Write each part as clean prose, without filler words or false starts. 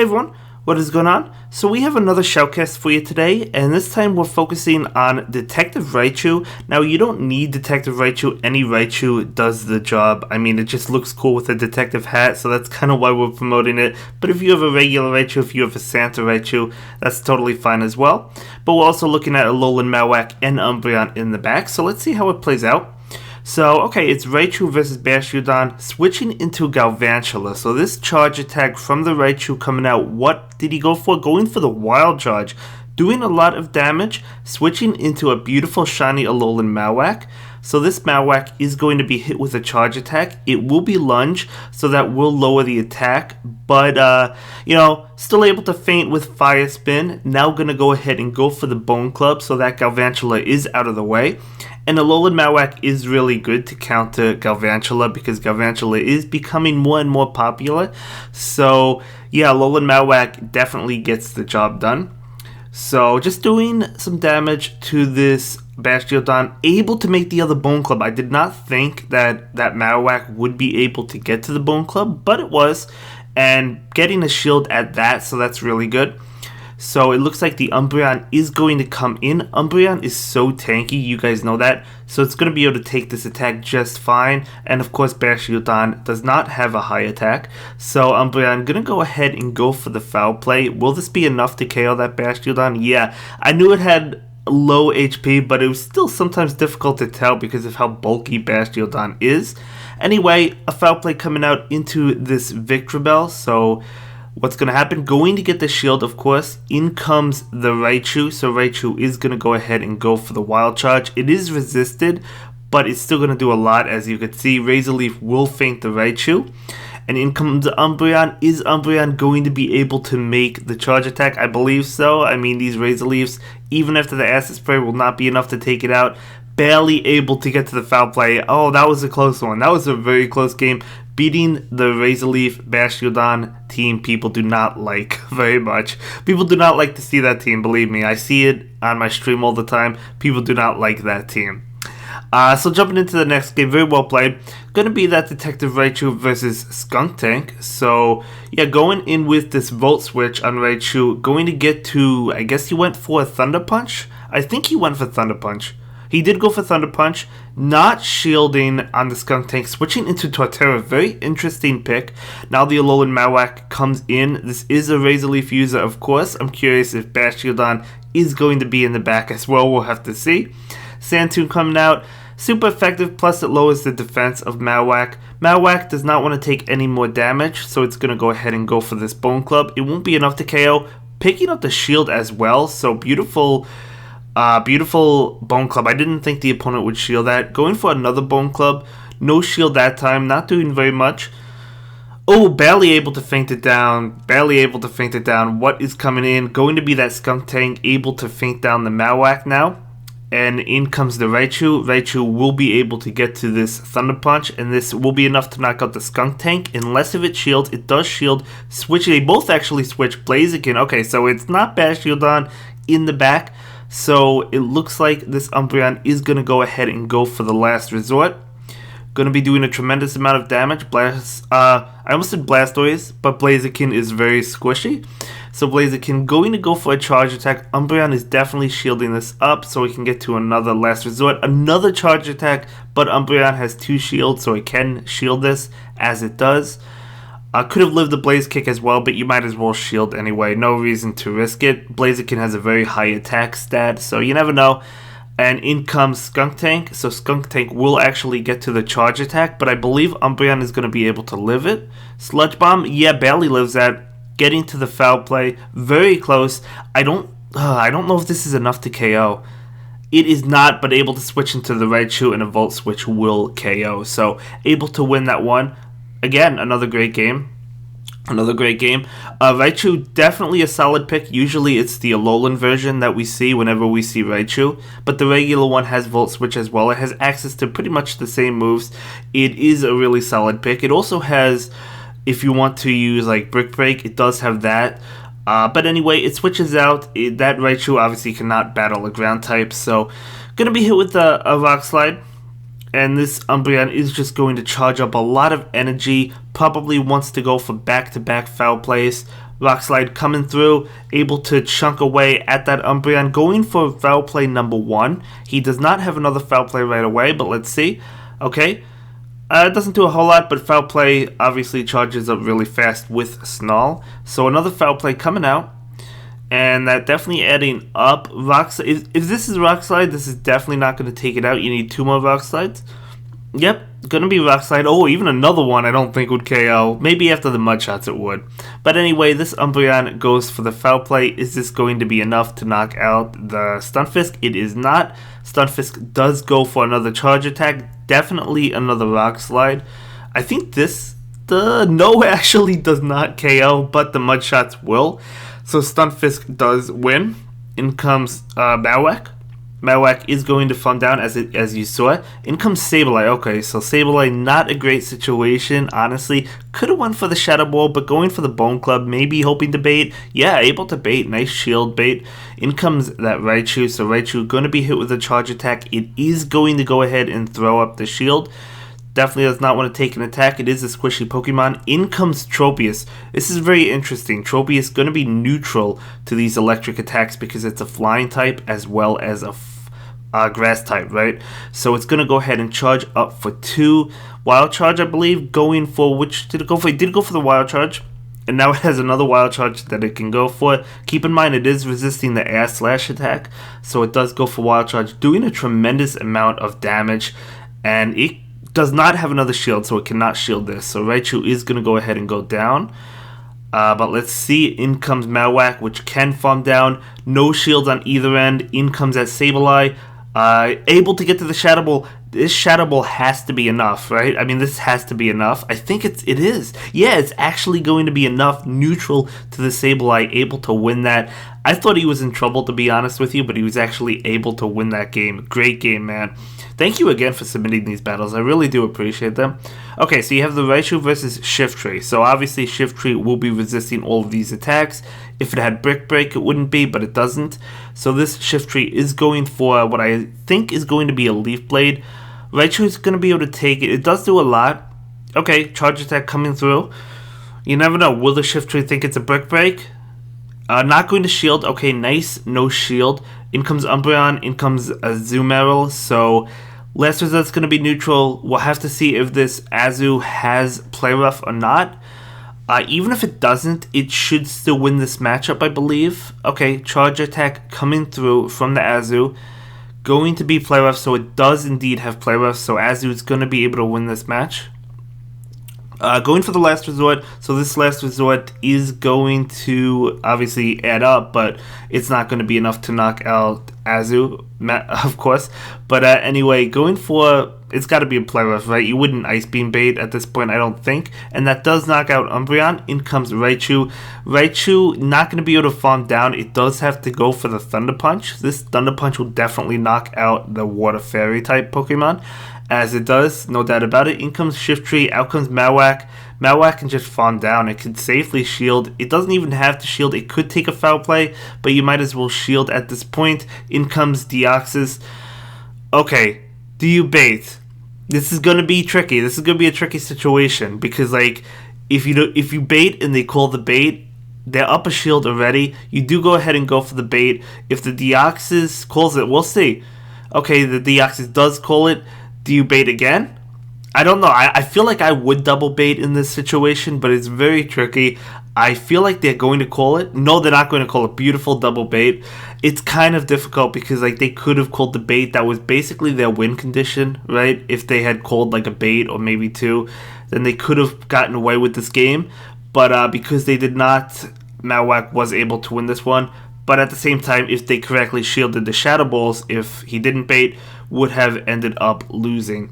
Hey everyone, what is going on? So we have another shoutcast for you today, and this time we're focusing on Detective Raichu. Now you don't need Detective Raichu, any Raichu does the job. I mean, it just looks cool with a detective hat, so that's kind of why we're promoting it. But if you have a regular Raichu, if you have a Santa Raichu, that's totally fine as well. But we're also looking at Alolan Marowak and Umbreon in the back, so let's see how it plays out. So, okay, it's Raichu versus Bastiodon, switching into Galvantula. So this charge attack from the Raichu coming out, what did he go for? Going for the Wild Charge, doing a lot of damage, switching into a beautiful shiny Alolan Marowak. So this Marowak is going to be hit with a charge attack. It will be lunge, so that will lower the attack, but, still able to feint with Fire Spin. Now going to go ahead and go for the Bone Club, so that Galvantula is out of the way. And Alolan Marowak is really good to counter Galvantula because Galvantula is becoming more and more popular. So, yeah, Alolan Marowak definitely gets the job done. So, just doing some damage to this Bastiodon, able to make the other Bone Club. I did not think that Marowak would be able to get to the Bone Club, but it was. And getting a shield at that, so that's really good. So it looks like the Umbreon is going to come in. Umbreon is so tanky, you guys know that. So it's going to be able to take this attack just fine. And of course, Bastiodon does not have a high attack. So Umbreon going to go ahead and go for the foul play. Will this be enough to KO that Bastiodon? Yeah, I knew it had low HP, but it was still sometimes difficult to tell because of how bulky Bastiodon is. Anyway, a foul play coming out into this Victreebel. So what's going to happen? Going to get the shield, of course. In comes the Raichu. So Raichu is going to go ahead and go for the Wild Charge. It is resisted, but it's still going to do a lot. As you can see, Razor Leaf will feint the Raichu. And in comes Umbreon. Is Umbreon going to be able to make the charge attack? I believe so. I mean, these Razor Leaves, even after the Acid Spray, will not be enough to take it out. Barely able to get to the foul play. Oh, that was a close one. That was a very close game. Beating the Razor Leaf Bastiodon team, people do not like very much. People do not like to see that team, believe me. I see it on my stream all the time. People do not like that team. So jumping into the next game, very well played. Going to be that Detective Raichu versus Skuntank. So, yeah, going in with this Volt Switch on Raichu. Going to get to, I guess he went for a Thunder Punch? I think he went for Thunder Punch. He did go for Thunder Punch, not shielding on the Skuntank, switching into Torterra. Very interesting pick. Now the Alolan Marowak comes in. This is a Razor Leaf user, of course. I'm curious if Bastiodon is going to be in the back as well. We'll have to see. Sandtoon coming out. Super effective, plus it lowers the defense of Marowak. Marowak does not want to take any more damage, so it's going to go ahead and go for this Bone Club. It won't be enough to KO. Picking up the shield as well, so beautiful Bone Club. I didn't think the opponent would shield that. Going for another Bone Club. No shield that time. Not doing very much. Oh, barely able to feint it down. Barely able to feint it down. What is coming in? Going to be that Skuntank able to feint down the Marowak now. And in comes the Raichu. Raichu will be able to get to this Thunder Punch. And this will be enough to knock out the Skuntank. Unless if it shields. It does shield. Switch. They both actually switch. Blaziken. Okay, so it's not Bastiodon in the back. So it looks like this Umbreon is going to go ahead and go for the last resort. Going to be doing a tremendous amount of damage. I almost said Blastoise, but Blaziken is very squishy. So Blaziken going to go for a charge attack. Umbreon is definitely shielding this up so we can get to another last resort. Another charge attack, but Umbreon has 2 shields, so it can shield this as it does. Could have lived the Blaze Kick as well, but you might as well shield anyway. No reason to risk it. Blaziken has a very high attack stat, so you never know. And in comes Skuntank. So Skuntank will actually get to the charge attack, but I believe Umbreon is going to be able to live it. Sludge Bomb, yeah, barely lives that. Getting to the foul play, very close. I don't know if this is enough to KO. It is not, but able to switch into the Raichu, and a Volt Switch will KO. So able to win that one. Again, another great game. Raichu, definitely a solid pick. Usually it's the Alolan version that we see whenever we see Raichu. But the regular one has Volt Switch as well. It has access to pretty much the same moves. It is a really solid pick. It also has, if you want to use like Brick Break, it does have that. But anyway, it switches out. That Raichu obviously cannot battle a ground type. So, going to be hit with a Rock Slide. And this Umbreon is just going to charge up a lot of energy. Probably wants to go for back-to-back foul plays. Rock Slide coming through, able to chunk away at that Umbreon, going for foul play number 1. He does not have another foul play right away, but let's see. Okay. It doesn't do a whole lot, but foul play obviously charges up really fast with Snarl. So another foul play coming out. And that definitely adding up. If this is Rock Slide, this is definitely not going to take it out. You need 2 more Rock Slides. Yep, going to be Rock Slide. Oh, even another one I don't think would KO. Maybe after the Mud Shots it would. But anyway, this Umbreon goes for the foul play. Is this going to be enough to knock out the Stunfisk? It is not. Stunfisk does go for another charge attack. Definitely another Rock Slide. I think no actually does not KO, but the Mud Shots will. So Stunfisk does win. In comes Marowak. Marowak is going to farm down as you saw. In comes Sableye. Okay, so Sableye, not a great situation, honestly. Could have went for the Shadow Ball, but going for the Bone Club, maybe hoping to bait. Yeah, able to bait. Nice shield bait. In comes that Raichu. So Raichu going to be hit with a charge attack. It is going to go ahead and throw up the shield. Definitely does not want to take an attack. It is a squishy Pokemon. In comes Tropius. This is very interesting. Tropius going to be neutral to these electric attacks because it's a flying type as well as a grass type, right? So it's going to go ahead and charge up for 2. Wild Charge, I believe, going for which did it go for? It did go for the Wild Charge. And now it has another Wild Charge that it can go for. Keep in mind, it is resisting the Air Slash attack. So it does go for Wild Charge, doing a tremendous amount of damage. And it does not have another shield, so it cannot shield this. So Raichu is going to go ahead and go down. But let's see. In comes Marowak, which can farm down. No shields on either end. In comes that Sableye. Able to get to the Shadow Ball. This Shadow Ball has to be enough, right? I mean, this has to be enough. I think it is. Yeah, it's actually going to be enough neutral to the Sableye, able to win that. I thought he was in trouble, to be honest with you, but he was actually able to win that game. Great game, man. Thank you again for submitting these battles. I really do appreciate them. Okay, so you have the Raichu versus Shiftry. So obviously Shiftry will be resisting all of these attacks. If it had Brick Break, it wouldn't be, but it doesn't. So this Shiftry is going for what I think is going to be a Leaf Blade. Raichu is going to be able to take it. It does do a lot. Okay, charge attack coming through. You never know. Will the Shiftry think it's a Brick Break? Not going to shield. Okay, nice. No shield. In comes Umbreon. In comes Azumarill. So last result's going to be neutral. We'll have to see if this Azu has Play Rough or not. Even if it doesn't, it should still win this matchup, I believe. Okay, charge attack coming through from the Azu. Going to be Play Rough, so it does indeed have Play Rough. So Azu is going to be able to win this match. Going for the Last Resort, so this Last Resort is going to obviously add up, but it's not going to be enough to knock out Azu, of course. But anyway, going for, it's got to be a Play Rough, right? You wouldn't Ice Beam bait at this point, I don't think. And that does knock out Umbreon. In comes Raichu. Raichu, not going to be able to farm down. It does have to go for the Thunder Punch. This Thunder Punch will definitely knock out the Water Fairy type Pokemon. As it does, no doubt about it. In comes Shiftry, out comes Marowak. Marowak can just farm down. It can safely shield. It doesn't even have to shield. It could take a foul play, but you might as well shield at this point. In comes Deoxys. Okay, do you bait? This is going to be tricky. This is going to be a tricky situation because, like, if you bait and they call the bait, they're up a shield already. You do go ahead and go for the bait. If the Deoxys calls it, we'll see. Okay, the Deoxys does call it. Do you bait again? I don't know. I feel like I would double bait in this situation, but it's very tricky. I feel like they're going to call it. No, they're not going to call it. Beautiful double bait. It's kind of difficult because like they could have called the bait. That was basically their win condition, right? If they had called like a bait or maybe 2, then they could have gotten away with this game. But because they did not, Marowak was able to win this one. But at the same time, if they correctly shielded the Shadow Balls, if he didn't bait, would have ended up losing.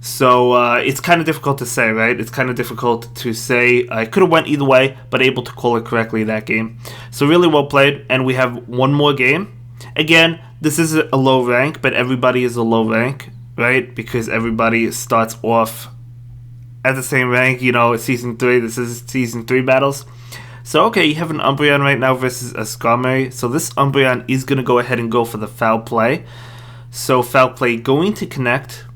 So it's kind of difficult to say, right? It's kind of difficult to say. I could have went either way, but able to call it correctly that game. So really well played, and we have one more game. Again, this is a low rank, but everybody is a low rank, right? Because everybody starts off at the same rank. You know, it's Season 3. This is Season 3 battles. So, okay, you have an Umbreon right now versus a Skarmory. So this Umbreon is going to go ahead and go for the Foul Play. So Foul Play going to connect.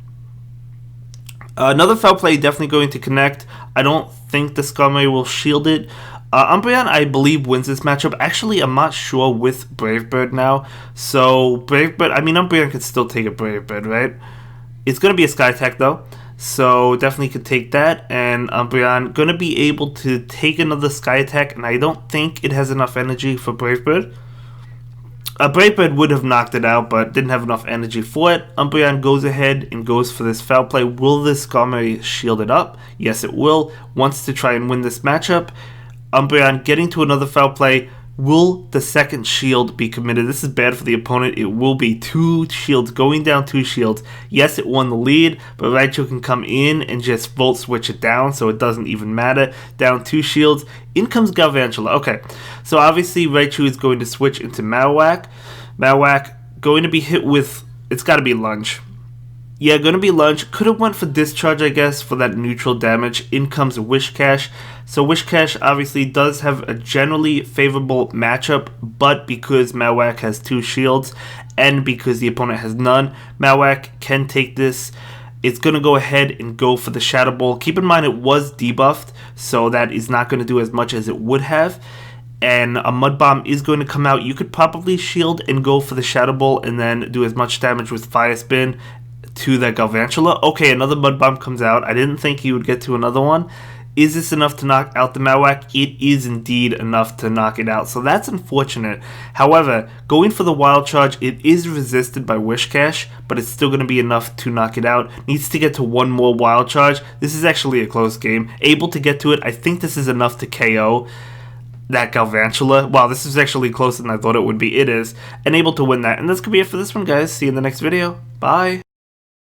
Another Foul Play definitely going to connect. I don't think the Skarmory will shield it. Umbreon, I believe, wins this matchup. Actually, I'm not sure with Brave Bird now. So, Brave Bird, I mean, Umbreon could still take a Brave Bird, right? It's going to be a Sky Attack, though. So, definitely could take that. And Umbreon going to be able to take another Sky Attack. And I don't think it has enough energy for Brave Bird. Brave Bird would have knocked it out, but didn't have enough energy for it. Umbreon goes ahead and goes for this Foul Play. Will this Skarmory shield it up? Yes, it will. Wants to try and win this matchup. Umbreon getting to another Foul Play. Will the second shield be committed? This is bad for the opponent. It will be 2 shields, going down 2 shields. Yes, it won the lead, but Raichu can come in and just Volt Switch it down, so it doesn't even matter. Down 2 shields. In comes Galvantula. Okay, so obviously Raichu is going to switch into Marowak. Marowak going to be hit with, it's got to be Lunge. Yeah, going to be Lunge. Could have went for Discharge, I guess, for that neutral damage. In comes Whiscash. So Whiscash obviously does have a generally favorable matchup, but because Marowak has 2 shields and because the opponent has none, Marowak can take this. It's going to go ahead and go for the Shadow Ball. Keep in mind it was debuffed, so that is not going to do as much as it would have. And a Mud Bomb is going to come out. You could probably shield and go for the Shadow Ball and then do as much damage with Fire Spin to that Galvantula. Okay, another Mud Bomb comes out. I didn't think he would get to another one. Is this enough to knock out the Marowak? It is indeed enough to knock it out, so that's unfortunate. However, going for the Wild Charge, it is resisted by Whiscash, but it's still going to be enough to knock it out. Needs to get to one more Wild Charge. This is actually a close game. Able to get to it. I think this is enough to KO that Galvantula. Wow, this is actually closer than I thought it would be. It is. And able to win that. And that's going to be it for this one, guys. See you in the next video. Bye.